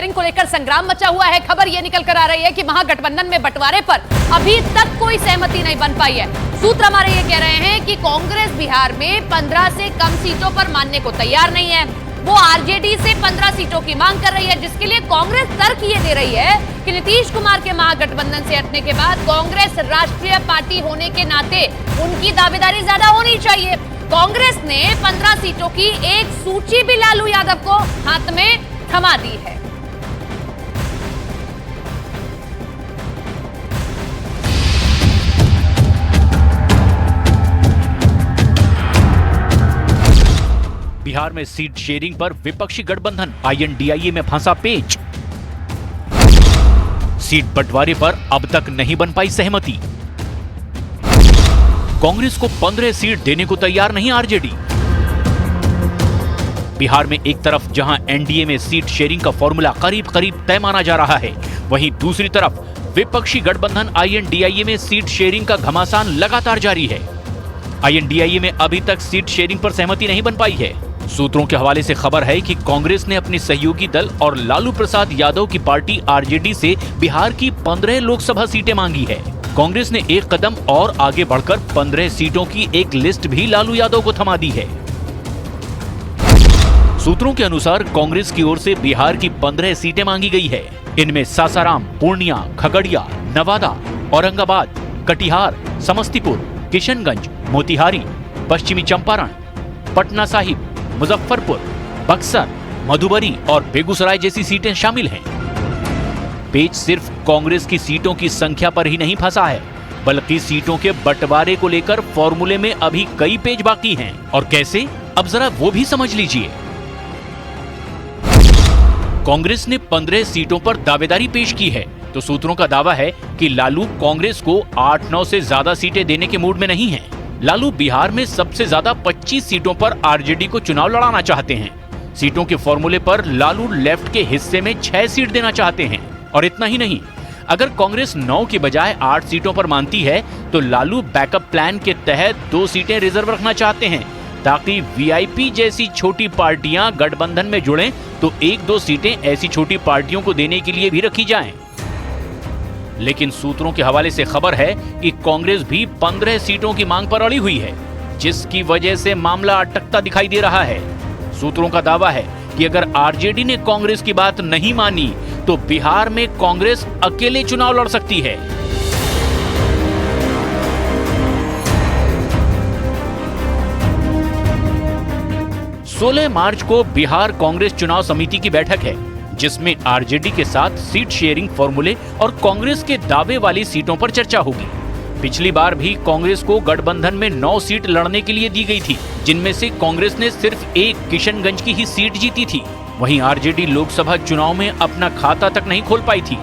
Sharing को लेकर संग्राम मचा हुआ है। खबर यह निकल कर आ रही है कि महागठबंधन में बंटवारे पर अभी तक कोई सहमति नहीं बन पाई है। सूत्र हमारे ये कह रहे हैं कि कांग्रेस बिहार में 15 से कम सीटों पर मानने को तैयार नहीं है। वो आरजेडी से 15 सीटों की मांग कर रही है, जिसके लिए कांग्रेस तर्क ये दे रही है कि नीतीश कुमार के महागठबंधन से हटने के बाद कांग्रेस राष्ट्रीय पार्टी होने के नाते उनकी दावेदारी ज्यादा होनी चाहिए। कांग्रेस ने 15 सीटों की एक सूची भी लालू यादव को हाथ में थमा दी है। बिहार में सीट शेयरिंग पर विपक्षी गठबंधन INDIA में फंसा पेच। सीट बंटवारे पर अब तक नहीं बन पाई सहमति। कांग्रेस को 15 सीट देने को तैयार नहीं आरजेडी। बिहार में एक तरफ जहां एनडीए में सीट शेयरिंग का फॉर्मूला करीब करीब तय माना जा रहा है, वहीं दूसरी तरफ विपक्षी गठबंधन INDIA में सीट शेयरिंग का घमासान लगातार जारी है। INDIA में अभी तक सीट शेयरिंग पर सहमति नहीं बन पाई है। सूत्रों के हवाले से खबर है कि कांग्रेस ने अपनी सहयोगी दल और लालू प्रसाद यादव की पार्टी आरजेडी से बिहार की 15 लोकसभा सीटें मांगी है। कांग्रेस ने एक कदम और आगे बढ़कर 15 सीटों की एक लिस्ट भी लालू यादव को थमा दी है। सूत्रों के अनुसार कांग्रेस की ओर से बिहार की 15 सीटें मांगी गई है। इनमें सासाराम, पूर्णिया, खगड़िया, नवादा, औरंगाबाद, कटिहार, समस्तीपुर, किशनगंज, मोतिहारी, पश्चिमी चंपारण, पटना साहिब, मुजफ्फरपुर, बक्सर, मधुबनी और बेगूसराय जैसी सीटें शामिल हैं। पेच सिर्फ कांग्रेस की सीटों की संख्या पर ही नहीं फंसा है, बल्कि सीटों के बंटवारे को लेकर फॉर्मूले में अभी कई पेच बाकी हैं। और कैसे, अब जरा वो भी समझ लीजिए। कांग्रेस ने 15 सीटों पर दावेदारी पेश की है, तो सूत्रों का दावा है कि लालू कांग्रेस को 8-9 से ज्यादा सीटें देने के मूड में नहीं है। लालू बिहार में सबसे ज्यादा 25 सीटों पर आरजेडी को चुनाव लड़ाना चाहते हैं। सीटों के फॉर्मूले पर लालू लेफ्ट के हिस्से में 6 सीट देना चाहते हैं। और इतना ही नहीं, अगर कांग्रेस 9 की बजाय 8 सीटों पर मानती है तो लालू बैकअप प्लान के तहत 2 सीटें रिजर्व रखना चाहते हैं, ताकि वीआईपी जैसी छोटी पार्टियां गठबंधन में जुड़ें तो 1-2 सीटें ऐसी छोटी पार्टियों को देने के लिए भी रखी जाएं। लेकिन सूत्रों के हवाले से खबर है कि कांग्रेस भी 15 सीटों की मांग पर अड़ी हुई है, जिसकी वजह से मामला अटकता दिखाई दे रहा है। सूत्रों का दावा है कि अगर आरजेडी ने कांग्रेस की बात नहीं मानी तो बिहार में कांग्रेस अकेले चुनाव लड़ सकती है। सोलह मार्च को बिहार कांग्रेस चुनाव समिति की बैठक है, जिसमें आरजेडी के साथ सीट शेयरिंग फॉर्मूले और कांग्रेस के दावे वाली सीटों पर चर्चा होगी। पिछली बार भी कांग्रेस को गठबंधन में 9 सीट लड़ने के लिए दी गई थी, जिनमें से कांग्रेस ने सिर्फ एक किशनगंज की ही सीट जीती थी। वहीं आरजेडी लोकसभा चुनाव में अपना खाता तक नहीं खोल पाई थी।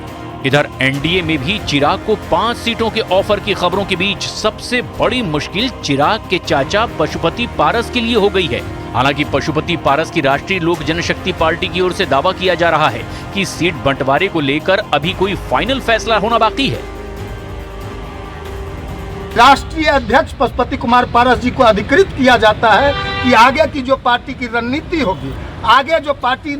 इधर एनडीए में भी चिराग को 5 सीटों के ऑफर की खबरों के बीच सबसे बड़ी मुश्किल चिराग के चाचा पशुपति पारस के लिए हो गई है। हालांकि पशुपति पारस की राष्ट्रीय लोक जनशक्ति पार्टी की ओर से दावा किया जा रहा है कि सीट बंटवारे को लेकर अभी कोई फाइनल फैसला होना बाकी है। राष्ट्रीय अध्यक्ष पशुपति कुमार पारस जी को अधिकृत किया जाता है कि आगे की जो पार्टी की रणनीति होगी, आगे जो पार्टी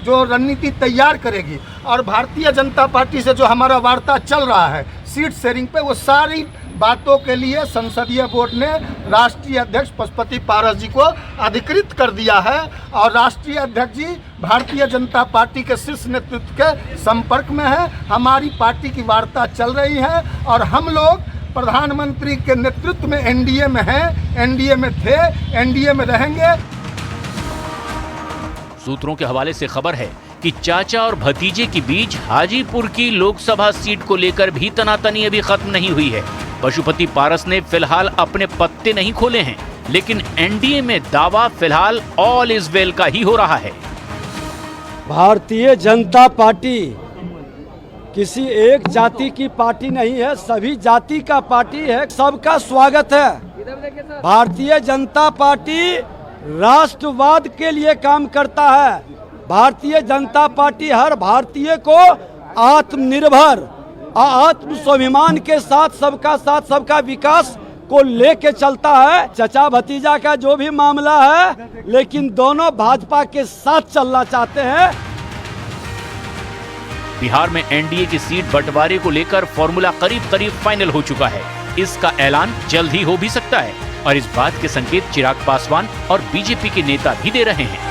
जो रणनीति तैयार करेगी, और भारतीय जनता पार्टी से जो हमारा वार्ता चल रहा है सीट शेयरिंग पे, वो सारी बातों के लिए संसदीय बोर्ड ने राष्ट्रीय अध्यक्ष पशुपति पारस जी को अधिकृत कर दिया है। और राष्ट्रीय अध्यक्ष जी भारतीय जनता पार्टी के शीर्ष नेतृत्व के संपर्क में है। हमारी पार्टी की वार्ता चल रही है और हम लोग प्रधानमंत्री के नेतृत्व में एनडीए में हैं, एनडीए में थे, एनडीए में रहेंगे। सूत्रों के हवाले से खबर है कि चाचा और भतीजे के बीच हाजीपुर की लोकसभा सीट को लेकर भी तनातनी अभी खत्म नहीं हुई है। पशुपति पारस ने फिलहाल अपने पत्ते नहीं खोले हैं, लेकिन एनडीए में दावा फिलहाल ऑल इज वेल का ही हो रहा है। भारतीय जनता पार्टी किसी एक जाति की पार्टी नहीं है, सभी जाति का पार्टी है, सबका स्वागत है। भारतीय जनता पार्टी राष्ट्रवाद के लिए काम करता है। भारतीय जनता पार्टी हर भारतीय को आत्मनिर्भर आत्म स्वाभिमान के साथ सबका विकास को लेके चलता है। चचा भतीजा का जो भी मामला है, लेकिन दोनों भाजपा के साथ चलना चाहते हैं। बिहार में एनडीए की सीट बंटवारे को लेकर फॉर्मूला करीब करीब फाइनल हो चुका है। इसका ऐलान जल्द ही हो भी सकता है और इस बात के संकेत चिराग पासवान और बीजेपी के नेता भी दे रहे हैं।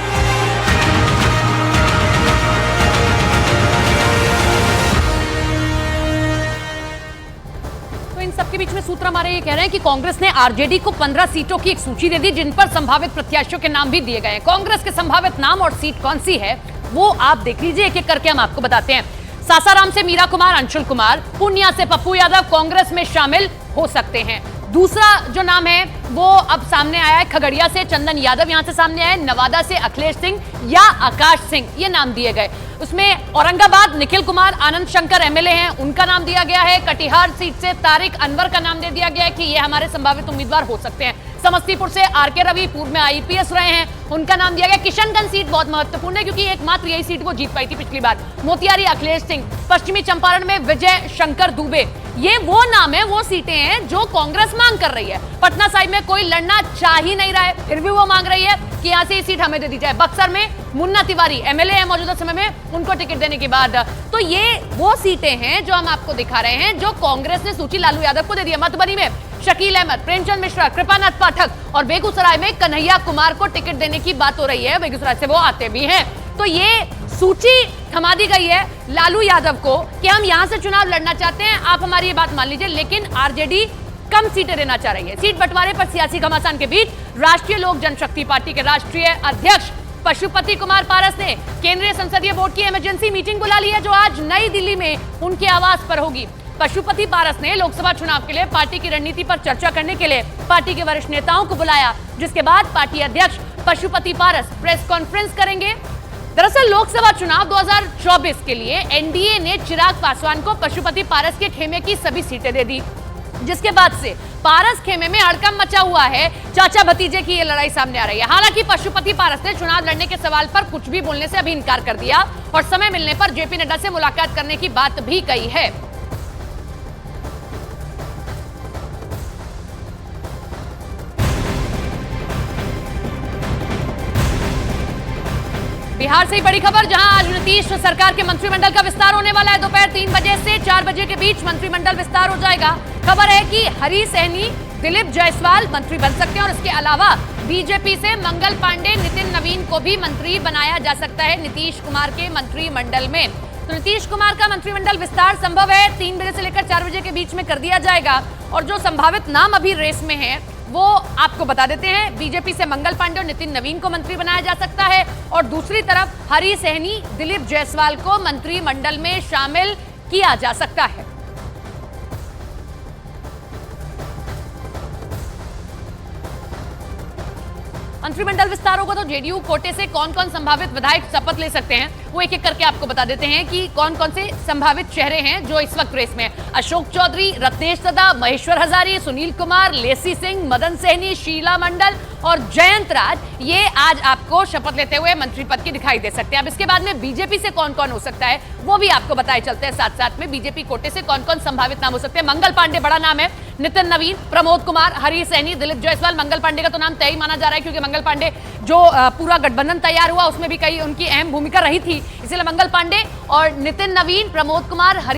सबके बीच में सूत्र हमारे ये कह रहे हैं कि कांग्रेस ने आरजेडी को 15 सीटों की एक सूची दे दी, जिन पर संभावित प्रत्याशियों के नाम भी दिए गए हैं। कांग्रेस के संभावित नाम और सीट कौन सी है वो आप देख लीजिए, एक एक करके हम आपको बताते हैं। सासाराम से मीरा कुमार, अंशुल कुमार, पूर्णिया से पप्पू यादव कांग्रेस में शामिल हो सकते हैं। दूसरा जो नाम है वो अब सामने आया है, खगड़िया से चंदन यादव यहां से सामने आया है, नवादा से अखिलेश सिंह या आकाश सिंह, ये नाम दिए गए। उसमें औरंगाबाद निखिल कुमार आनंद शंकर एमएलए हैं, उनका नाम दिया गया है। कटिहार सीट से तारिक अनवर का नाम दे दिया गया है कि ये हमारे संभावित उम्मीदवार हो सकते हैं। समस्तीपुर से आरके रवि पूर्व में आईपीएस रहे हैं, उनका नाम दिया गया। किशनगंज सीट बहुत महत्वपूर्ण है क्योंकि एकमात्र यही सीट वो जीत पाई थी पिछली बार। मोतिहारी अखिलेश सिंह, पश्चिमी चंपारण में विजय शंकर दुबे, ये वो नाम है, वो सीटें हैं जो कांग्रेस मांग कर रही है। पटना साहिब में कोई लड़ना चाह ही नहीं रहा है, फिर भी वो मांग रही है कि यहाँ से ये सीट हमें दे दी जाए। बक्सर में मुन्ना तिवारी एमएलए है मौजूदा समय में, उनको टिकट देने के बाद। तो ये वो सीटें हैं जो हम आपको दिखा रहे हैं जो कांग्रेस ने सूची लालू यादव को दे दी है। मधुबनी में शकील अहमद, प्रेमचंद मिश्रा, कृपानाथ पाठक और बेगूसराय में कन्हैया कुमार को टिकट देने की बात हो रही है। बेगूसराय से वो आते भी हैं। तो ये सूची थमा दी गई है लालू यादव को कि हम यहां से चुनाव लड़ना चाहते हैं, आप हमारी ये बात मान लीजिए। लेकिन आरजेडी कम सीटें देना चाह रही है। सीट बंटवारे पर सियासी घमासान के बीच राष्ट्रीय लोक जनशक्ति पार्टी के राष्ट्रीय अध्यक्ष पशुपति कुमार पारस ने केंद्रीय संसदीय बोर्ड की इमरजेंसी मीटिंग बुला ली है, जो आज नई दिल्ली में उनके आवास पर होगी। पशुपति पारस ने लोकसभा चुनाव के लिए पार्टी की रणनीति पर चर्चा करने के लिए पार्टी के वरिष्ठ नेताओं को बुलाया, जिसके बाद पार्टी अध्यक्ष पशुपति पारस प्रेस कॉन्फ्रेंस करेंगे। दरअसल लोकसभा चुनाव 2024 के लिए एनडीए ने चिराग पासवान को पशुपति पारस के खेमे की सभी सीटें दे दी, जिसके बाद से पारस खेमे में हड़कंप मचा हुआ है। चाचा भतीजे की ये लड़ाई सामने आ रही है। हालांकि पशुपति पारस ने चुनाव लड़ने के सवाल पर कुछ भी बोलने से अभी इनकार कर दिया और समय मिलने पर जेपी नड्डा से मुलाकात करने की बात भी कही है। बिहार से ही बड़ी खबर, जहां आज नीतीश सरकार के मंत्रिमंडल का विस्तार होने वाला है। दोपहर 3 बजे से 4 बजे के बीच मंत्रिमंडल विस्तार हो जाएगा। खबर है कि हरी सहनी, दिलीप जायसवाल मंत्री बन सकते हैं और इसके अलावा बीजेपी से मंगल पांडे, नितिन नवीन को भी मंत्री बनाया जा सकता है नीतीश कुमार के मंत्रिमंडल में। तो नीतीश कुमार का मंत्रिमंडल विस्तार संभव है 3 बजे से लेकर 4 बजे के बीच में कर दिया जाएगा। और जो संभावित नाम अभी रेस में है वो आपको बता देते हैं। बीजेपी से मंगल पांडे और नितिन नवीन को मंत्री बनाया जा सकता है और दूसरी तरफ हरी सहनी, दिलीप जायसवाल को मंत्रिमंडल में शामिल किया जा सकता है। मंत्रिमंडल विस्तार होगा तो जेडीयू कोटे से कौन कौन संभावित विधायक शपथ ले सकते हैं वो एक एक करके आपको बता देते हैं कि कौन कौन से संभावित चेहरे हैं जो इस वक्त रेस में। अशोक चौधरी, रत्नेश सदा, महेश्वर हजारी, सुनील कुमार, लेसी सिंह, मदन सहनी, शीला मंडल और जयंत राज, ये आज आपको शपथ लेते हुए मंत्री पद की दिखाई दे सकते हैं। अब इसके बाद में बीजेपी से कौन कौन हो सकता है वो भी आपको बताए चलते हैं। साथ साथ में बीजेपी कोटे से कौन कौन संभावित नाम हो सकते हैं। मंगल पांडे बड़ा नाम है, नितिन नवीन, प्रमोद कुमार, हरी सहनी, दिलीप जायसवाल। मंगल पांडे का तो नाम तय ही माना जा रहा है क्योंकि मंगल पांडे जो पूरा गठबंधन तैयार हुआ उसमें भी कई उनकी अहम भूमिका रही थी, इसलिए मंगल पांडे और नितिन नवीन, प्रमोद कुमार, हरी